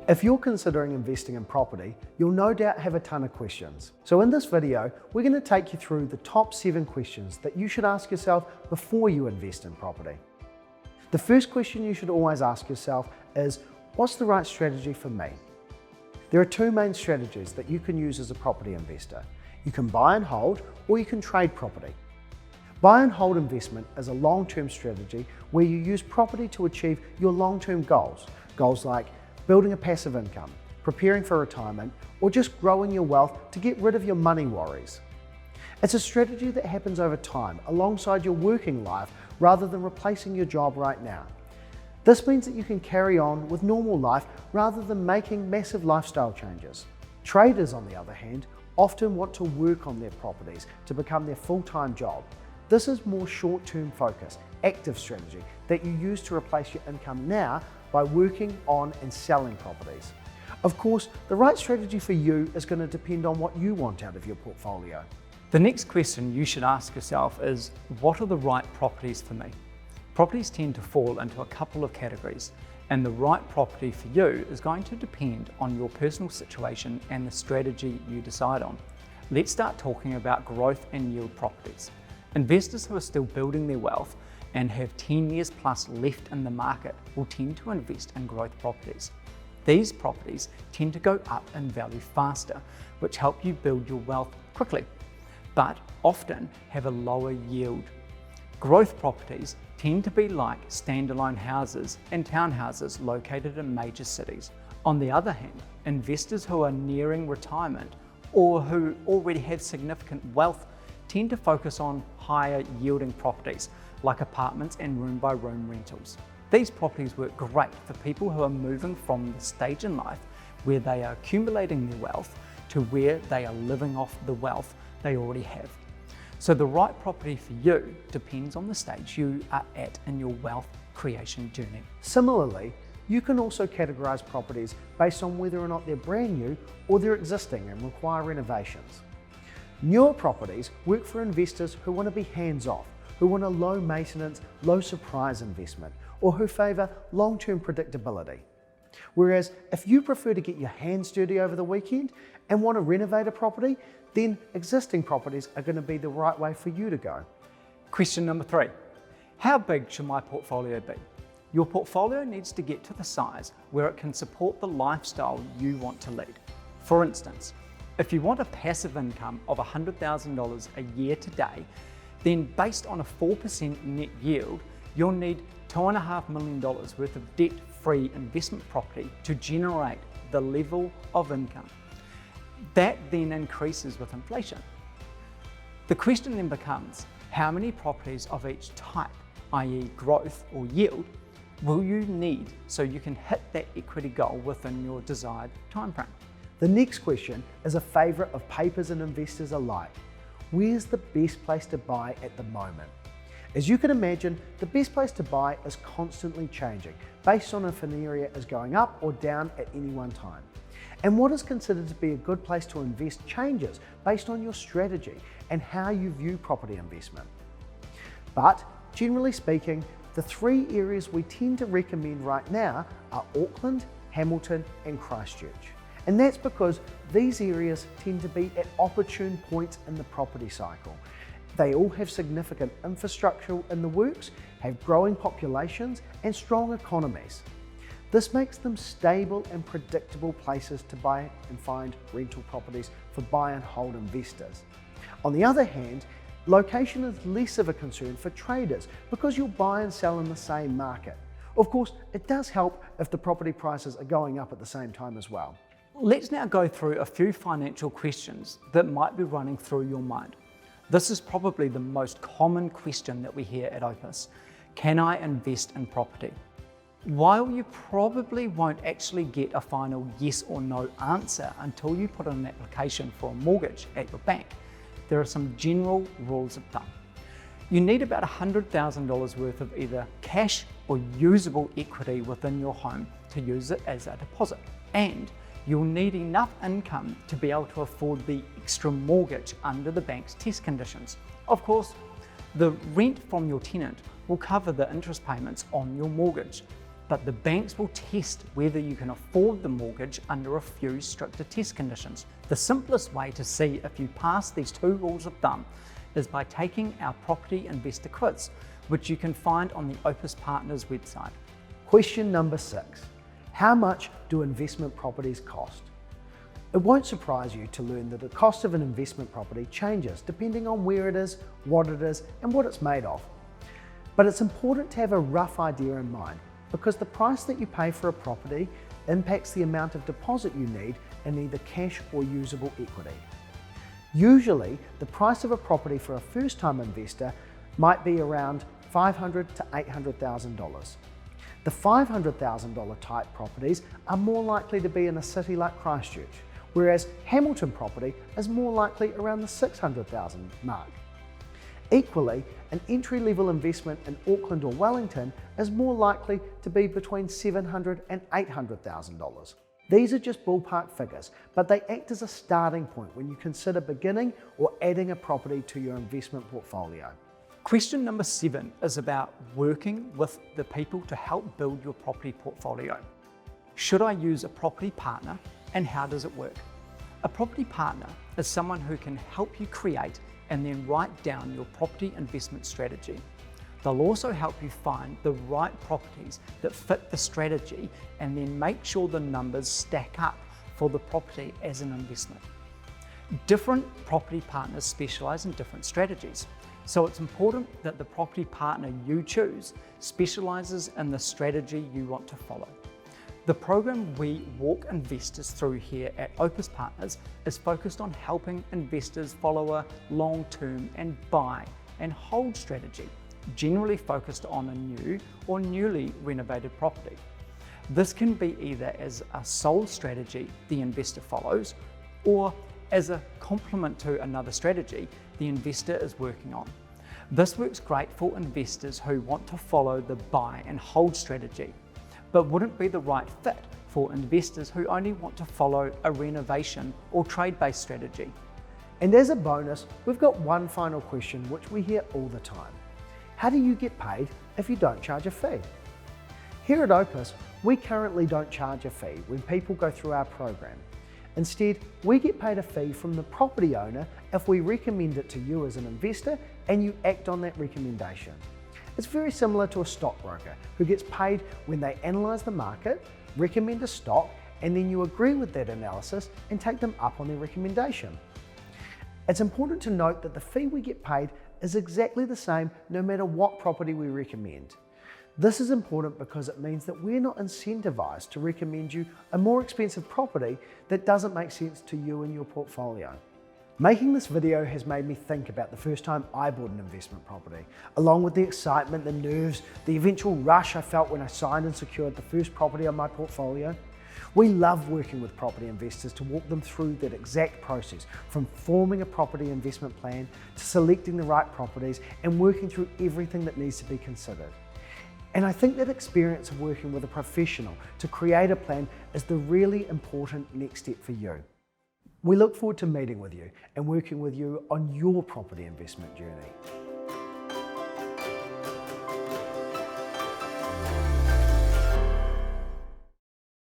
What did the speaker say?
If you're considering investing in property, you'll no doubt have a ton of questions. So in this video, we're going to take you through the top 7 questions that you should ask yourself before you invest in property. The first question you should always ask yourself is, what's the right strategy for me? There are 2 main strategies that you can use as a property investor. You can buy and hold, or you can trade property. Buy and hold investment is a long-term strategy where you use property to achieve your long-term goals. Goals like building a passive income, preparing for retirement, or just growing your wealth to get rid of your money worries. It's a strategy that happens over time alongside your working life rather than replacing your job right now. This means that you can carry on with normal life rather than making massive lifestyle changes. Traders, on the other hand, often want to work on their properties to become their full-time job. This is more short-term focus, active strategy that you use to replace your income now by working on and selling properties. Of course, the right strategy for you is going to depend on what you want out of your portfolio. The next question you should ask yourself is, what are the right properties for me? Properties tend to fall into a couple of categories, and the right property for you is going to depend on your personal situation and the strategy you decide on. Let's start talking about growth and yield properties. Investors who are still building their wealth and have 10 years plus left in the market will tend to invest in growth properties. These properties tend to go up in value faster, which help you build your wealth quickly, but often have a lower yield. Growth properties tend to be like standalone houses and townhouses located in major cities. On the other hand, investors who are nearing retirement or who already have significant wealth tend to focus on higher yielding properties like apartments and room-by-room rentals. These properties work great for people who are moving from the stage in life where they are accumulating their wealth to where they are living off the wealth they already have. So the right property for you depends on the stage you are at in your wealth creation journey. Similarly, you can also categorize properties based on whether or not they're brand new or they're existing and require renovations. Newer properties work for investors who want to be hands-off, who want a low maintenance, low surprise investment, or who favour long-term predictability. Whereas if you prefer to get your hands dirty over the weekend and want to renovate a property, then existing properties are going to be the right way for you to go. Question number 3. How big should my portfolio be? Your portfolio needs to get to the size where it can support the lifestyle you want to lead. For instance, if you want a passive income of $100,000 a year today, then based on a 4% net yield, you'll need $2.5 million worth of debt-free investment property to generate the level of income. That then increases with inflation. The question then becomes, how many properties of each type, i.e. growth or yield, will you need so you can hit that equity goal within your desired timeframe? The next question is a favourite of papers and investors alike. Where's the best place to buy at the moment? As you can imagine, the best place to buy is constantly changing based on if an area is going up or down at any one time. And what is considered to be a good place to invest changes based on your strategy and how you view property investment. But generally speaking, the 3 areas we tend to recommend right now are Auckland, Hamilton and Christchurch. And that's because these areas tend to be at opportune points in the property cycle. They all have significant infrastructure in the works, have growing populations and strong economies. This makes them stable and predictable places to buy and find rental properties for buy and hold investors. On the other hand, location is less of a concern for traders because you'll buy and sell in the same market. Of course, it does help if the property prices are going up at the same time as well. Let's now go through a few financial questions that might be running through your mind. This is probably the most common question that we hear at Opes. Can I invest in property? While you probably won't actually get a final yes or no answer until you put in an application for a mortgage at your bank, there are some general rules of thumb. You need about $100,000 worth of either cash or usable equity within your home to use it as a deposit. And you'll need enough income to be able to afford the extra mortgage under the bank's test conditions. Of course, the rent from your tenant will cover the interest payments on your mortgage. but the banks will test whether you can afford the mortgage under a few stricter test conditions. The simplest way to see if you pass these 2 rules of thumb is by taking our property investor quiz, which you can find on the Opes Partners website. Question number 6. How much do investment properties cost? It won't surprise you to learn that the cost of an investment property changes depending on where it is, what it is, and what it's made of. But it's important to have a rough idea in mind, because the price that you pay for a property impacts the amount of deposit you need in either cash or usable equity. Usually, the price of a property for a first-time investor might be around $500,000 to $800,000. The $500,000 type properties are more likely to be in a city like Christchurch, whereas Hamilton property is more likely around the $600,000 mark. Equally, an entry-level investment in Auckland or Wellington is more likely to be between $700,000 and $800,000. These are just ballpark figures, but they act as a starting point when you consider beginning or adding a property to your investment portfolio. Question number 7 is about working with the people to help build your property portfolio. Should I use a property partner, and how does it work? A property partner is someone who can help you create and then write down your property investment strategy. They'll also help you find the right properties that fit the strategy and then make sure the numbers stack up for the property as an investment. Different property partners specialize in different strategies, so it's important that the property partner you choose specializes in the strategy you want to follow. The program we walk investors through here at Opes Partners is focused on helping investors follow a long-term and buy and hold strategy, generally focused on a new or newly renovated property. This can be either as a sole strategy the investor follows, or as a complement to another strategy the investor is working on. This works great for investors who want to follow the buy and hold strategy, but wouldn't be the right fit for investors who only want to follow a renovation or trade-based strategy. And as a bonus, we've got one final question which we hear all the time. How do you get paid if you don't charge a fee? Here at Opes, we currently don't charge a fee when people go through our program. Instead, we get paid a fee from the property owner if we recommend it to you as an investor and you act on that recommendation. It's very similar to a stockbroker who gets paid when they analyse the market, recommend a stock, and then you agree with that analysis and take them up on their recommendation. It's important to note that the fee we get paid is exactly the same no matter what property we recommend. This is important because it means that we're not incentivized to recommend you a more expensive property that doesn't make sense to you and your portfolio. Making this video has made me think about the first time I bought an investment property, along with the excitement, the nerves, the eventual rush I felt when I signed and secured the first property on my portfolio. We love working with property investors to walk them through that exact process, from forming a property investment plan to selecting the right properties and working through everything that needs to be considered. And I think that experience of working with a professional to create a plan is the really important next step for you. We look forward to meeting with you and working with you on your property investment journey.